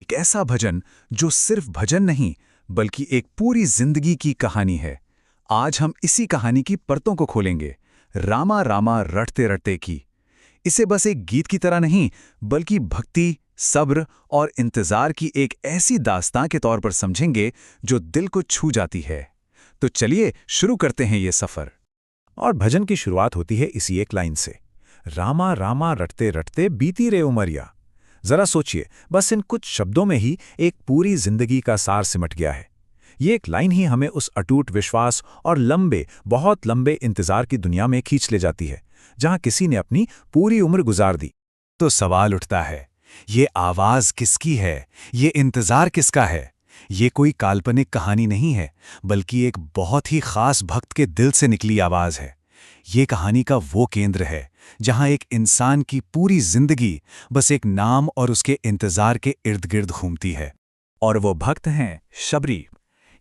एक ऐसा भजन जो सिर्फ भजन नहीं बल्कि एक पूरी जिंदगी की कहानी है। आज हम इसी कहानी की परतों को खोलेंगे, रामा रामा रटते रटते की। इसे बस एक गीत की तरह नहीं बल्कि भक्ति, सब्र और इंतजार की एक ऐसी दास्तां के तौर पर समझेंगे जो दिल को छू जाती है। तो चलिए शुरू करते हैं ये सफर। और भजन की शुरुआत होती है इसी एक लाइन से, रामा रामा रटते रटते बीती रे उमरिया। जरा सोचिए, बस इन कुछ शब्दों में ही एक पूरी जिंदगी का सार सिमट गया है। ये एक लाइन ही हमें उस अटूट विश्वास और लंबे, बहुत लंबे इंतजार की दुनिया में खींच ले जाती है, जहां किसी ने अपनी पूरी उम्र गुजार दी। तो सवाल उठता है, ये आवाज किसकी है? ये इंतजार किसका है? ये कोई काल्पनिक कहानी नहीं है बल्कि एक बहुत ही खास भक्त के दिल से निकली आवाज है। ये कहानी का वो केंद्र है जहां एक इंसान की पूरी जिंदगी बस एक नाम और उसके इंतजार के इर्द गिर्द घूमती है। और वो भक्त हैं शबरी।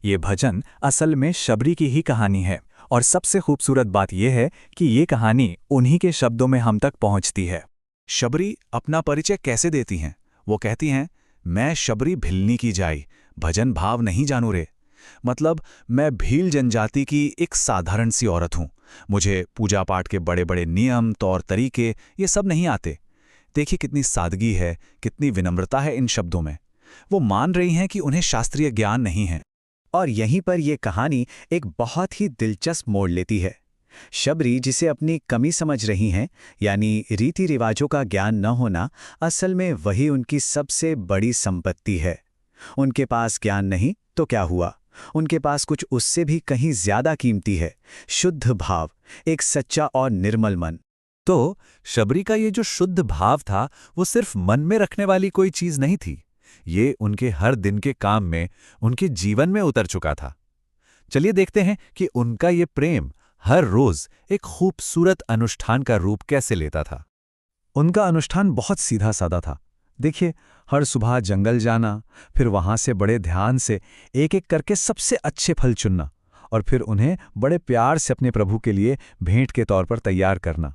ये भजन असल में शबरी की ही कहानी है, और सबसे खूबसूरत बात यह है कि ये कहानी उन्हीं के शब्दों में हम तक पहुंचती है। शबरी अपना परिचय कैसे देती हैं? वो कहती हैं, मैं शबरी भिलनी की जाई, भजन भाव नहीं जानू रे। मतलब मैं भील जनजाति की एक साधारण सी औरत हूं। मुझे पूजा पाठ के बड़े बड़े नियम, तौर तरीके ये सब नहीं आते। देखिए कितनी सादगी है, कितनी विनम्रता है इन शब्दों में। वो मान रही हैं कि उन्हें शास्त्रीय ज्ञान नहीं है। और यहीं पर यह कहानी एक बहुत ही दिलचस्प मोड़ लेती है। शबरी जिसे अपनी कमी समझ रही हैं, यानी रीति रिवाजों का ज्ञान न होना, असल में वही उनकी सबसे बड़ी संपत्ति है। उनके पास ज्ञान नहीं तो क्या हुआ, उनके पास कुछ उससे भी कहीं ज्यादा कीमती है, शुद्ध भाव, एक सच्चा और निर्मल मन। तो शबरी का ये जो शुद्ध भाव था, वो सिर्फ मन में रखने वाली कोई चीज नहीं थी। ये उनके हर दिन के काम में, उनके जीवन में उतर चुका था। चलिए देखते हैं कि उनका ये प्रेम हर रोज एक खूबसूरत अनुष्ठान का रूप कैसे लेता था। उनका अनुष्ठान बहुत सीधा साधा था। देखिए, हर सुबह जंगल जाना, फिर वहां से बड़े ध्यान से एक एक करके सबसे अच्छे फल चुनना, और फिर उन्हें बड़े प्यार से अपने प्रभु के लिए भेंट के तौर पर तैयार करना।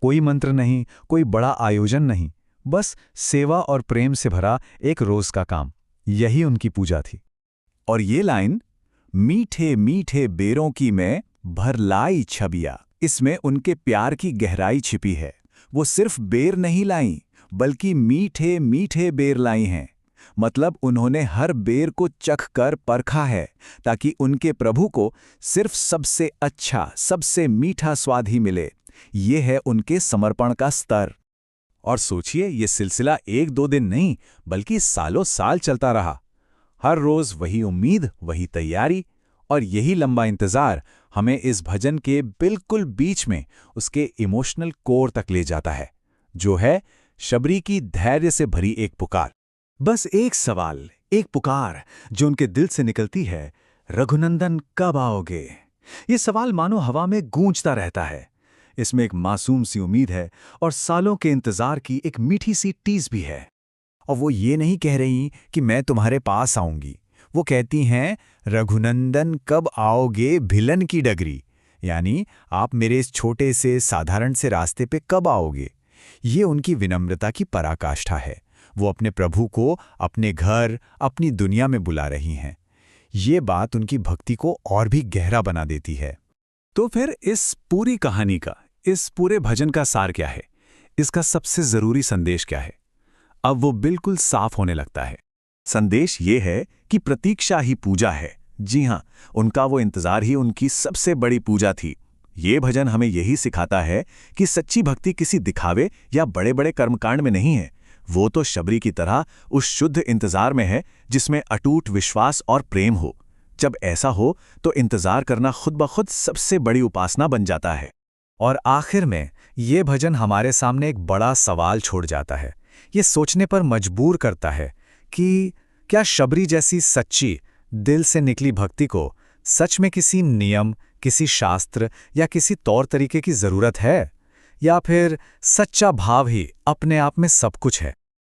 कोई मंत्र नहीं, कोई बड़ा आयोजन नहीं, बस सेवा और प्रेम से भरा एक रोज का काम। यही उनकी पूजा थी। और ये लाइन, मीठे मीठे बेरों की मैं भरलाई छबिया, इसमें उनके प्यार की गहराई छिपी है। वो सिर्फ बेर नहीं लाई बल्कि मीठे मीठे बेर लाई हैं। मतलब उन्होंने हर बेर को चख कर परखा है ताकि उनके प्रभु को सिर्फ सबसे अच्छा, सबसे मीठा स्वाद ही मिले। ये है उनके समर्पण का स्तर। और सोचिए, ये सिलसिला एक दो दिन नहीं बल्कि सालों साल चलता रहा। हर रोज वही उम्मीद, वही तैयारी, और यही लंबा इंतजार हमें इस भजन के बिल्कुल बीच में उसके इमोशनल कोर तक ले जाता है, जो है शबरी की धैर्य से भरी एक पुकार। बस एक सवाल, एक पुकार जो उनके दिल से निकलती है, रघुनंदन कब आओगे? ये सवाल मानो हवा में गूंजता रहता है। इसमें एक मासूम सी उम्मीद है और सालों के इंतजार की एक मीठी सी टीस भी है। और वो ये नहीं कह रही कि मैं तुम्हारे पास आऊंगी। वो कहती हैं, रघुनंदन कब आओगे भिलन की डगरी, यानी आप मेरे इस छोटे से साधारण से रास्ते पे कब आओगे। ये उनकी विनम्रता की पराकाष्ठा है। वो अपने प्रभु को अपने घर, अपनी दुनिया में बुला रही हैं। ये बात उनकी भक्ति को और भी गहरा बना देती है। तो फिर इस पूरी कहानी का, इस पूरे भजन का सार क्या है? इसका सबसे जरूरी संदेश क्या है? अब वो बिल्कुल साफ होने लगता है। संदेश ये है कि प्रतीक्षा ही पूजा है। जी हाँ, उनका वो इंतजार ही उनकी सबसे बड़ी पूजा थी। ये भजन हमें यही सिखाता है कि सच्ची भक्ति किसी दिखावे या बड़े बड़े कर्मकांड में नहीं है। वो तो शबरी की तरह उस शुद्ध इंतजार में है जिसमें अटूट विश्वास और प्रेम हो। जब ऐसा हो तो इंतजार करना खुद ब खुद सबसे बड़ी उपासना बन जाता है। और आखिर में ये भजन हमारे सामने एक बड़ा सवाल छोड़ जाता है। ये सोचने पर मजबूर करता है कि क्या शबरी जैसी सच्ची, दिल से निकली भक्ति को सच में किसी नियम, किसी शास्त्र या किसी तौर तरीके की जरूरत है, या फिर सच्चा भाव ही अपने आप में सब कुछ है?